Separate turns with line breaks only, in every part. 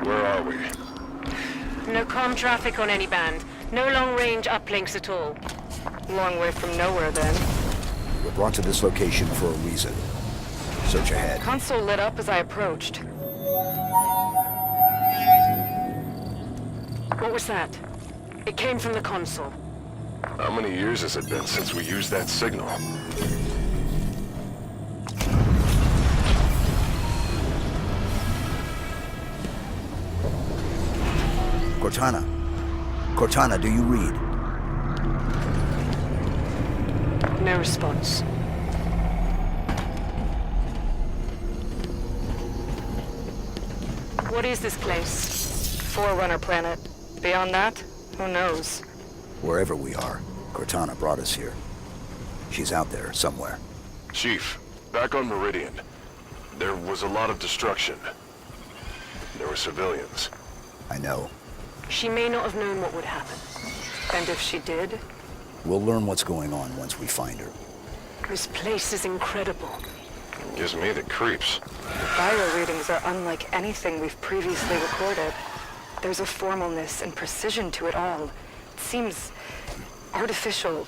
Where are we?
No comm traffic on any band. No long-range uplinks at all. Long way from nowhere, then.
We're brought to this location for a reason. Search ahead.
Console lit up as I approached. What was that? It came from the console.
How many years has it been since we used that signal?
Cortana. Cortana, do you read?
No response. What is this place? Forerunner planet. Beyond that, who knows?
Wherever we are, Cortana brought us here. She's out there, somewhere.
Chief, back on Meridian. There was a lot of destruction. There were civilians.
I know.
She may not have known what would happen. And if she did?
We'll learn what's going on once we find her.
This place is incredible.
Gives me the creeps.
The bio readings are unlike anything we've previously recorded. There's a formalness and precision to it all. It seems artificial,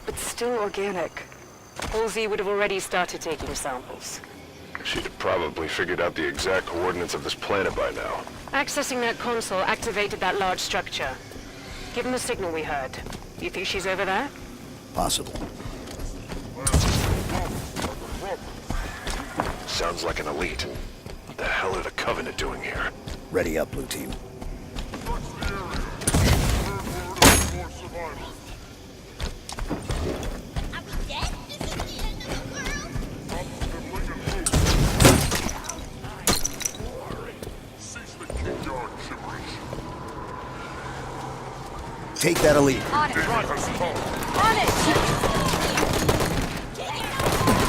but still organic. Halsey would have already started taking samples.
She'd have probably figured out the exact coordinates of this planet by now.
Accessing that console activated that large structure. Given the signal we heard, you think she's over there?
Possible.
Sounds like an elite. What the hell are the Covenant doing here?
Ready up, Blue Team. Take that elite.
On it. On it.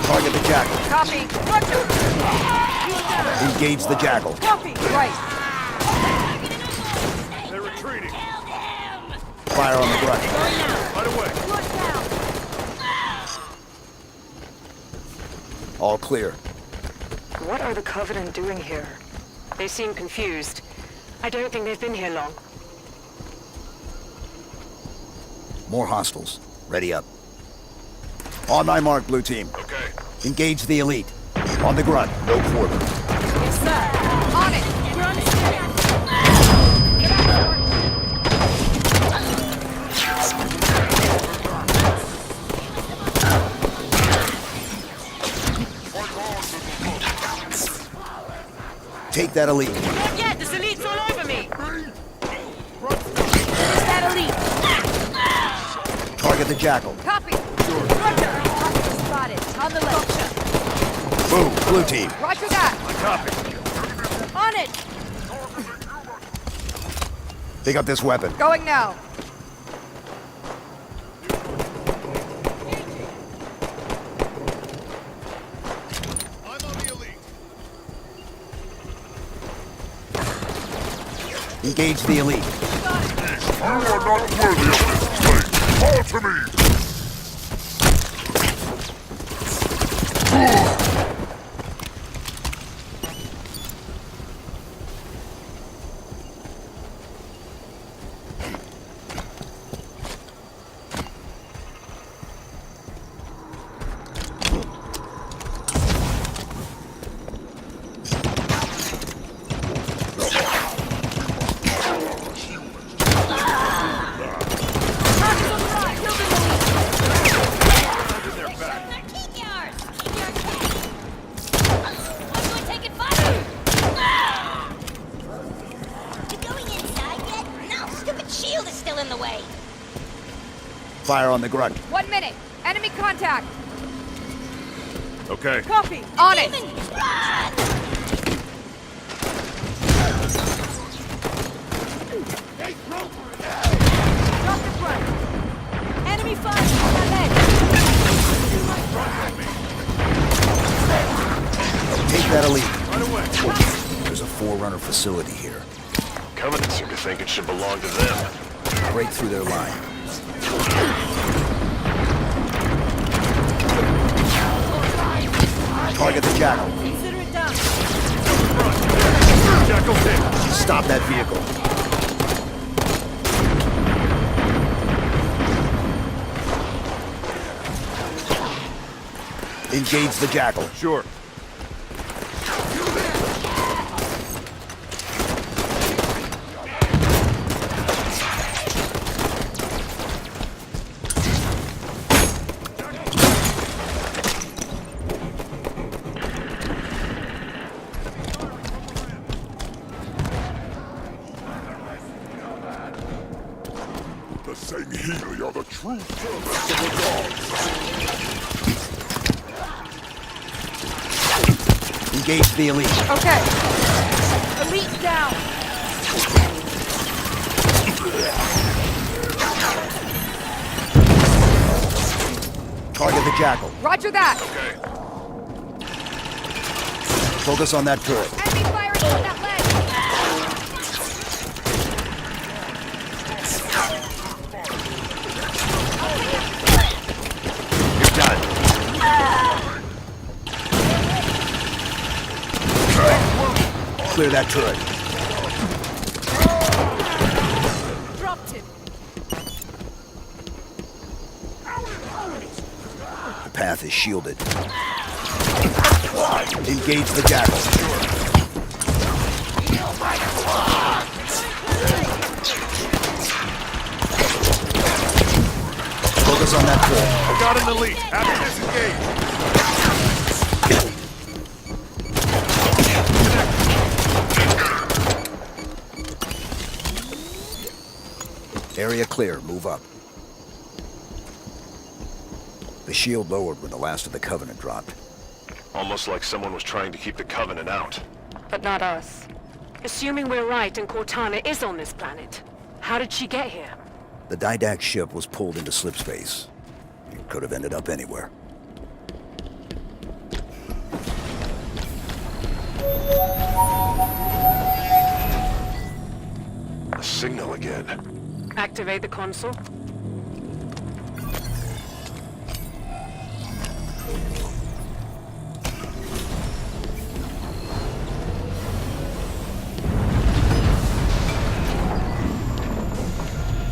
Target the jackal.
Copy. Roger.
Engage the jackal.
Copy. Right.
They're retreating.
Fire on the grunt.
Right away.
Look down.
All clear.
What are the Covenant doing here? They seem confused. I don't think they've been here long.
More hostiles. Ready up. On my mark, Blue Team.
Okay.
Engage the elite. On the grunt. No quarter.
Yes, sir. On it. We're on the stand.
Take that elite.
Not yet! This elite's all over me!
Where's that elite?
Target the jackal.
Copy. Roger. Hostile spotted. On the left.
Move, Blue Team.
Roger that.
Copy.
On it.
Pick up this weapon.
Going now.
I'm on the elite.
Engage the elite.
You are not worthy of this place. Fall to me.
Shield is still in the way.
Fire on the grunt.
1 minute. Enemy contact.
Okay.
Copy. On it.
Run!
Drop the front. Enemy fire on my leg.
Take that elite.
Right away.
There's a Forerunner facility here.
Covenant seem to think it should belong to them.
Break through their line. Target the Jackal.
Consider it done.
Jackal's hit.
Stop that vehicle. Engage the Jackal.
Sure.
The Sangheili are the true servants of the gods.
Engage the Elite.
Okay.
Elite down.
Target the Jackal.
Roger that.
Okay.
Focus on that turret.
Enemy firing on that leg.
You're done. Clear that turret.
Dropped him.
The path is shielded. Engage the Jackal. Focus on that turret.
I got an elite. Have to disengage.
Area clear. Move up. The shield lowered when the last of the Covenant dropped.
Almost like someone was trying to keep the Covenant out.
But not us.
Assuming we're right and Cortana is on this planet, how did she get here?
The Didact ship was pulled into slipspace. It could have ended up anywhere.
A signal again.
Activate the console?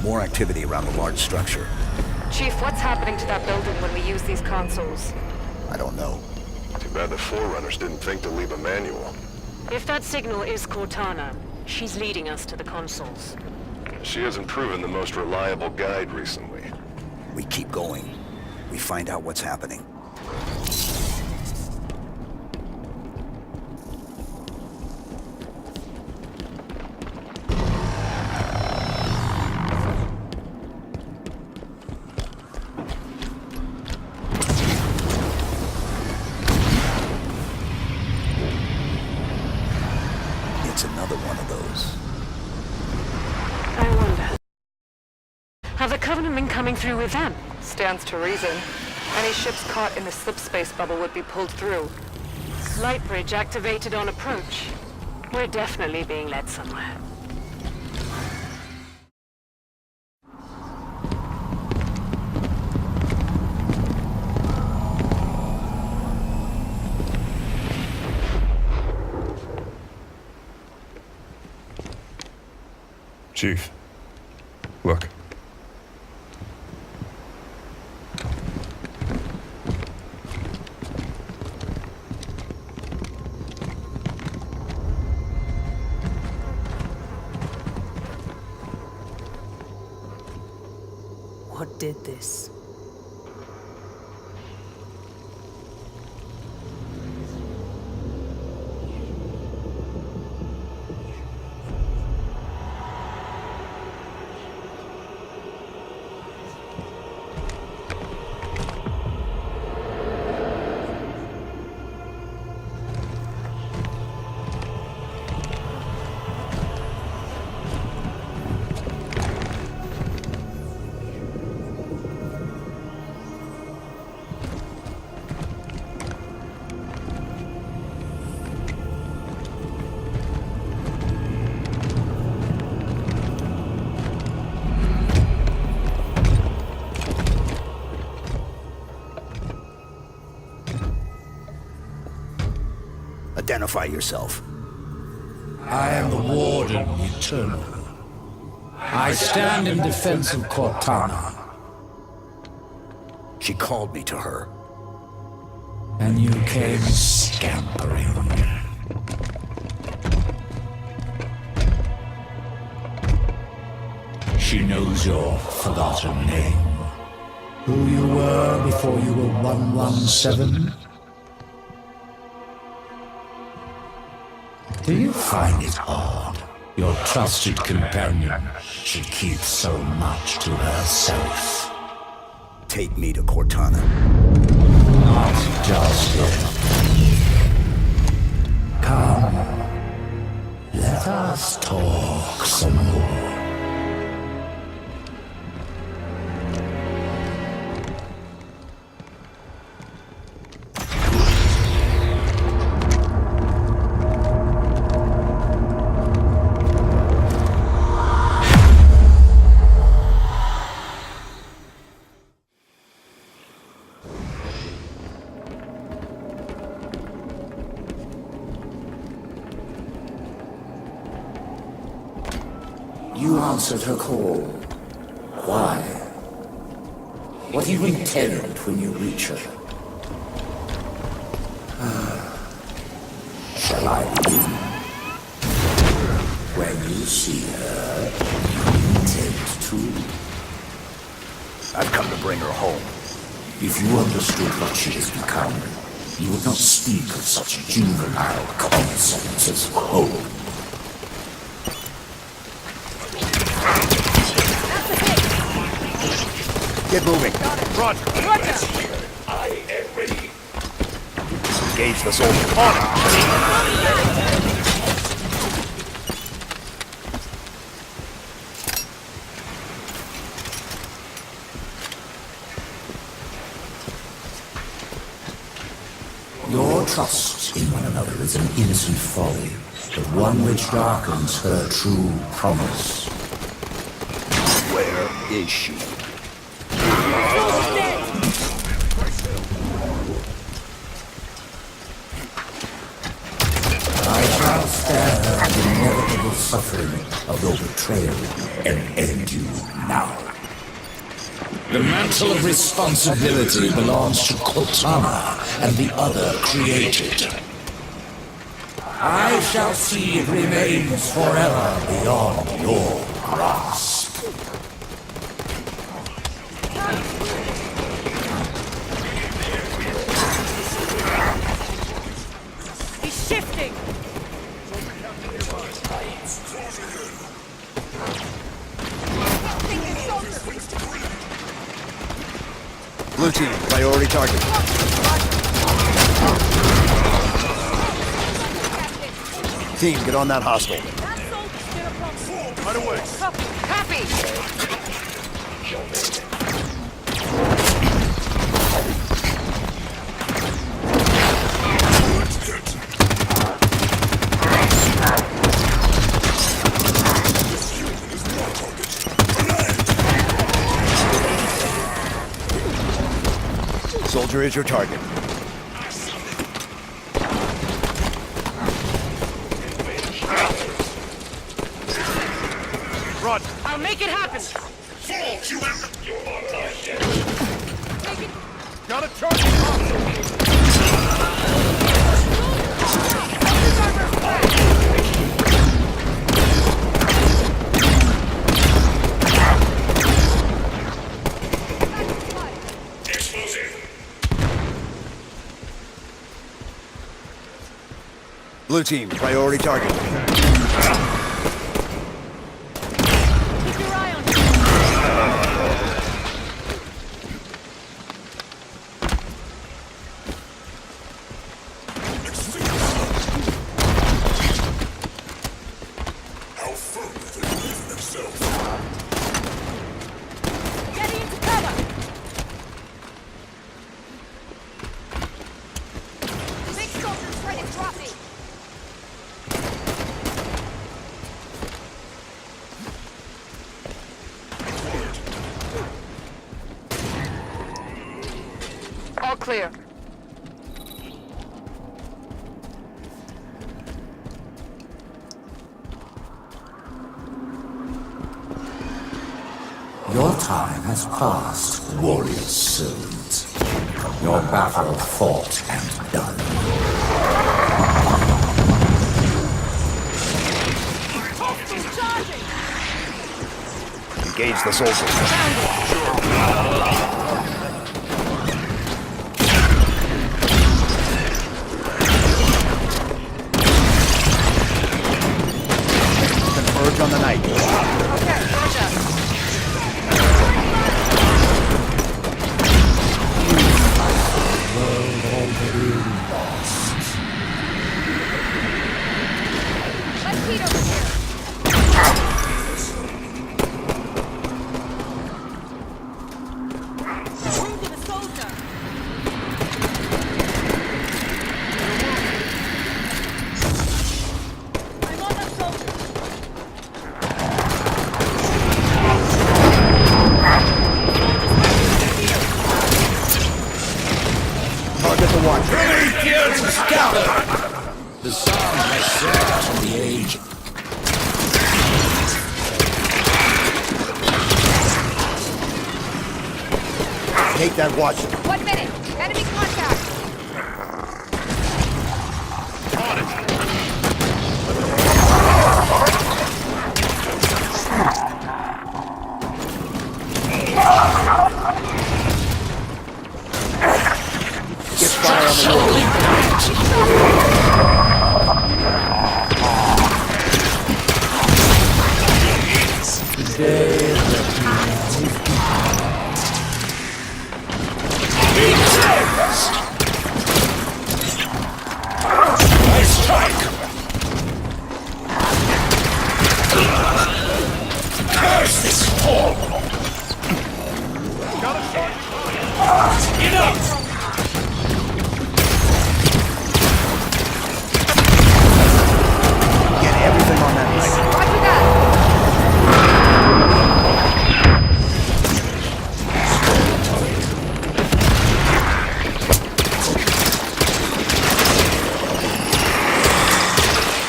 More activity around the large structure.
Chief, what's happening to that building when we use these consoles?
I don't know.
Too bad the Forerunners didn't think to leave a manual.
If that signal is Cortana, she's leading us to the consoles.
She hasn't proven the most reliable guide recently.
We keep going. We find out what's happening. It's another one of those.
I wonder. Have the Covenant been coming through with them?
Stands to reason. Any ships caught in the slipspace bubble would be pulled through.
Light bridge activated on approach. We're definitely being led somewhere.
Chief, look.
What did this?
Identify yourself.
I am the Warden Eternal. I stand in defense of Cortana.
She called me to her.
And you came scampering. She knows your forgotten name. Who you were before you were 117? Do you find it odd? Your trusted companion should keep so much to herself.
Take me to Cortana.
Not just yet. Come. Let us talk some more. You answered her call. Why? What do you intend when you reach her? Shall I begin? When you see her, you intend to.
I've come to bring her home.
If you understood what she has become, you would not speak of such juvenile concepts as home.
Get moving.
Roger.
I am ready.
Engage the soldier. On it.
Your trust in one another is an innocent folly, but one which darkens her true promise.
Where is she?
I shall spare her the inevitable suffering of your betrayal and end you now. The mantle of responsibility belongs to Cortana and the other created. I shall see it remains forever beyond your grasp.
He's shifting!
Blue team, priority target. Team, get on that hostile.
Right away.
Copy!
Soldier is your target.
Run.
I'll make it happen!
Got a target.
Blue team, priority target.
Keep your eye on him!
How firmly they believe in themselves.
Getting into cover! Big soldier's ready to drop me!
All clear.
has passed, warrior servant. Your battle fought and done.
Engage the soldiers. Converge on the night.
Okay, gotcha.
Let's heat over here. Wounded a soldier. I'm on that soldier.
Target the watch.
The sound has served to the age.
Take that watch.
1 minute. Enemy contact.
Get fire on the wall.
I strike! Curse this fall! Enough!
Get everything on that night.
Roger that.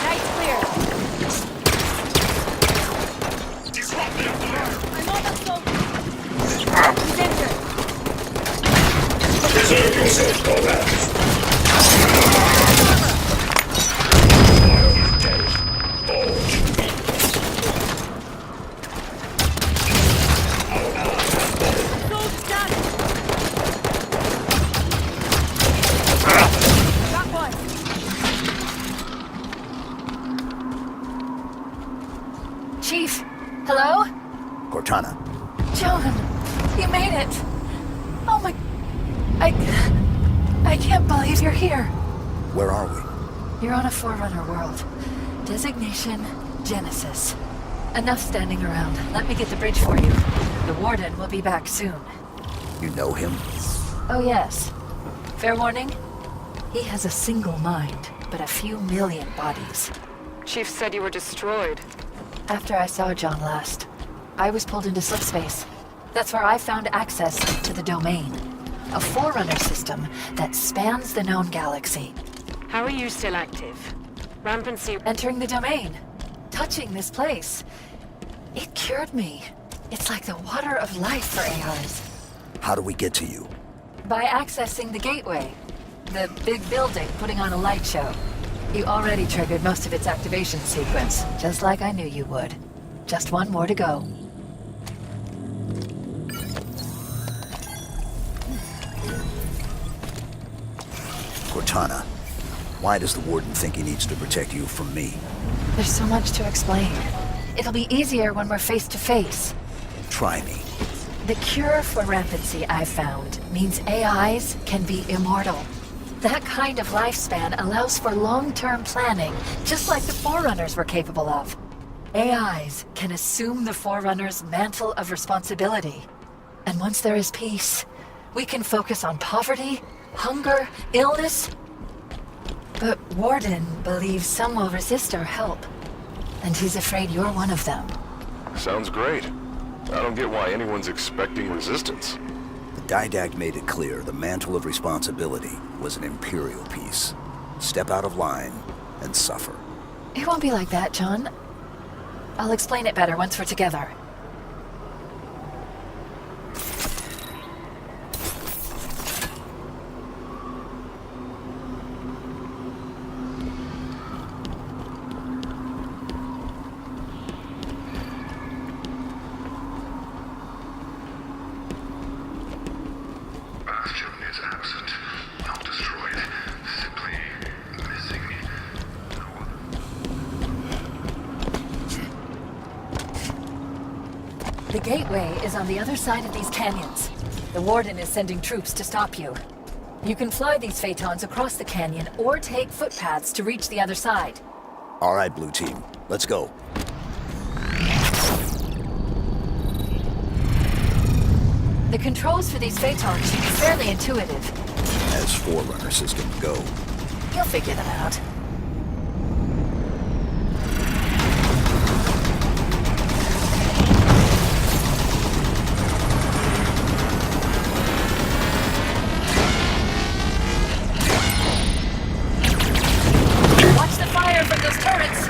Night clear. I'm on that soldier. He's injured. Soldier's down. Got one.
Chief, hello?
Cortana,
John, you made it. Oh my... I can't believe you're here.
where are we?
You're on a Forerunner world. Designation, Genesis. Enough standing around. Let me get the bridge for you. The Warden will be back soon.
You know him?
Oh yes. Fair warning? He has a single mind, but a few million bodies.
Chief said you were destroyed.
After I saw John last, I was pulled into slipspace. That's where I found access to the Domain. A Forerunner system that spans the known galaxy.
How are you still active? Rampancy.
Entering the Domain. Touching this place. It cured me. It's like the water of life for AIs.
How do we get to you?
By accessing the gateway. The big building putting on a light show. You already triggered most of its activation sequence, just like I knew you would. Just one more to go.
Cortana, why does the Warden think he needs to protect you from me?
There's so much to explain. It'll be easier when we're face to face.
Try me.
The cure for rampancy I've found means AIs can be immortal. That kind of lifespan allows for long-term planning, just like the Forerunners were capable of. AIs can assume the Forerunner's mantle of responsibility. And once there is peace, we can focus on poverty, hunger, illness. But Warden believes some will resist our help. And he's afraid you're one of them.
Sounds great. I don't get why anyone's expecting resistance.
The Didact made it clear the mantle of responsibility was an Imperial piece. Step out of line and suffer.
It won't be like that, John. I'll explain it better once we're together. The gateway is on the other side of these canyons. The Warden is sending troops to stop you. You can fly these Phaetons across the canyon or take footpaths to reach the other side.
All right, Blue Team. Let's go.
The controls for these Phaetons should be fairly intuitive.
As Forerunner systems go.
You'll figure them out. Watch the fire from those turrets!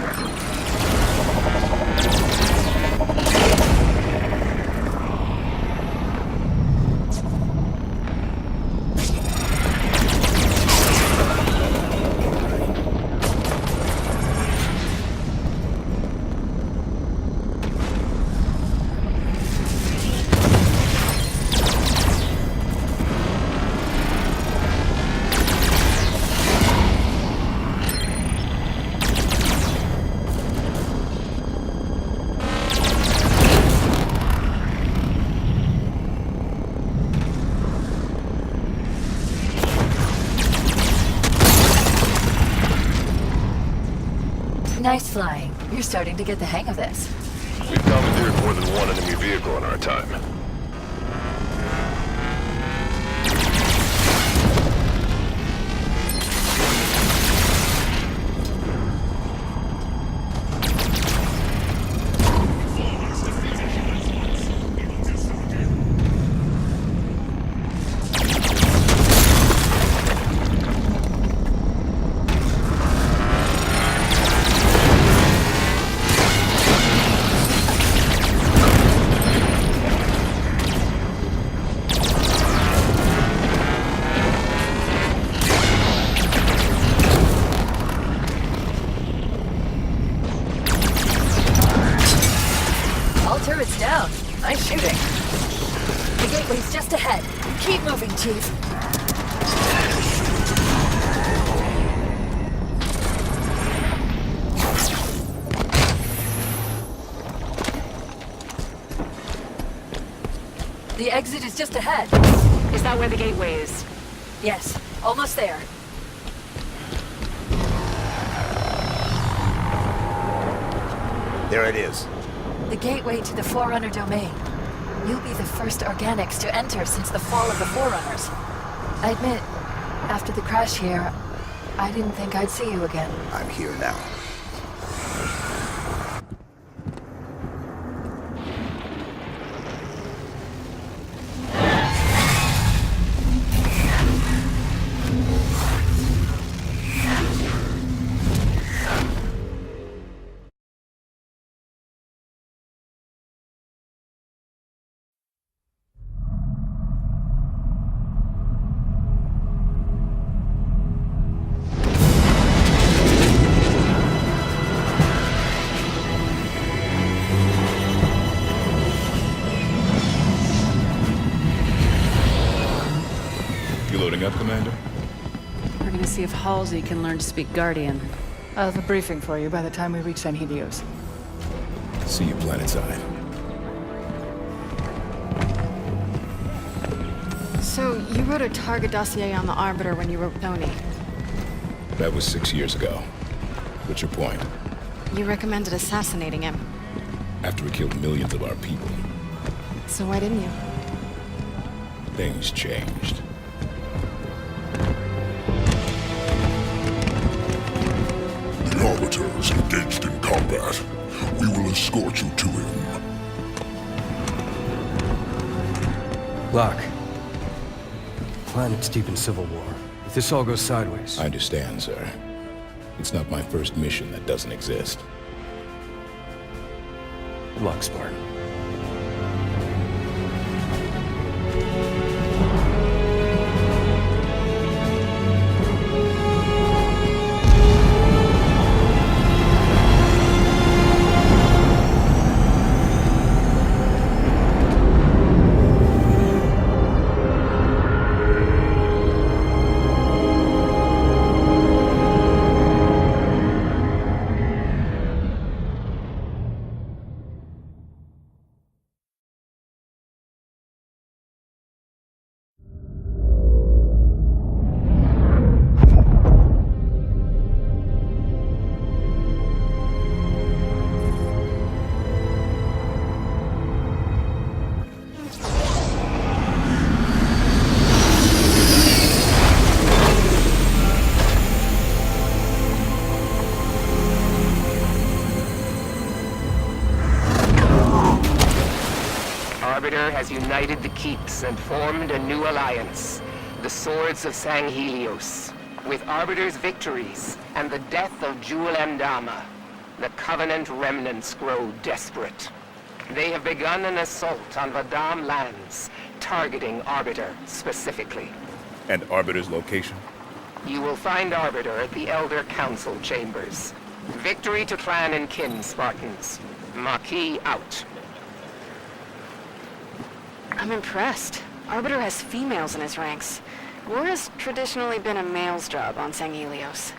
Nice flying. You're starting to get the hang of this.
We've commandeered more than one enemy vehicle in our time.
All turrets down. Nice shooting. The gateway's just ahead. Keep moving, Chief. The exit is just ahead.
Is that where the gateway is?
Yes, almost there.
There it is.
The gateway to the Forerunner domain. You'll be the first organics to enter since the fall of the Forerunners. I admit, after the crash here, I didn't think I'd see you again.
I'm here now.
You loading up, Commander?
We're gonna see if Halsey can learn to speak Guardian.
I'll have a briefing for you by the time we reach San Helios.
See you planetside.
So, you wrote a target dossier on the Arbiter when you were with Tony.
That was 6 years ago. What's your point?
You recommended assassinating him.
After he killed millions of our people,
So why didn't you?
things changed.
The Arbiter is engaged in combat. We will escort you to him.
Locke. Planet's deep in civil war. If this all goes sideways...
I understand, sir. It's not my first mission that doesn't exist.
Good luck, Spartan.
has united the keeps and formed a new alliance, the Swords of Sanghelios. With Arbiter's victories and the death of Jul Mdama, the Covenant remnants grow desperate. They have begun an assault on Vadam lands, targeting Arbiter specifically.
And Arbiter's location?
You will find Arbiter at the Elder Council chambers. Victory to clan and kin, Spartans. Maquis out.
I'm impressed. Arbiter has females in his ranks. War has traditionally been a male's job on Sanghelios.